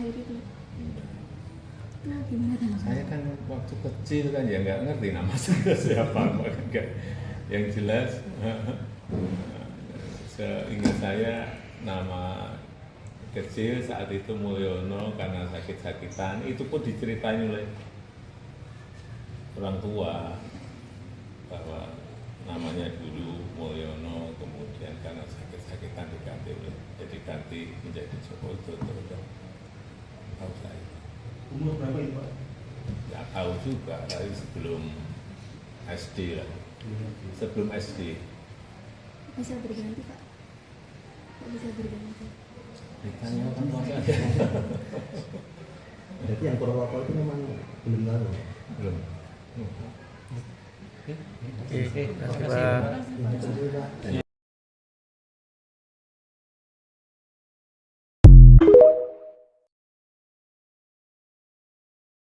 lahir itu. Nah, gimana tuh? Saya kan waktu kecil kan ya nggak ngerti nama saya siapa, makanya yang jelas seingat saya nama kecil saat itu Mulyono karena sakit-sakitan, itu pun diceritain oleh orang tua bahwa namanya dulu Mulyono, kemudian karena sakit-sakitan jadi ganti menjadi Joko Widodo. Tahu saya. Umur berapa itu Pak? Nggak tahu juga, tapi sebelum SD lah. Sebelum SD. Bisa berganti Pak? Kok bisa berganti? Ditanya orang tua saya. Jadi yang Purwoko itu memang belum tahu. Belum. Oke, terima kasih Pak. Pak.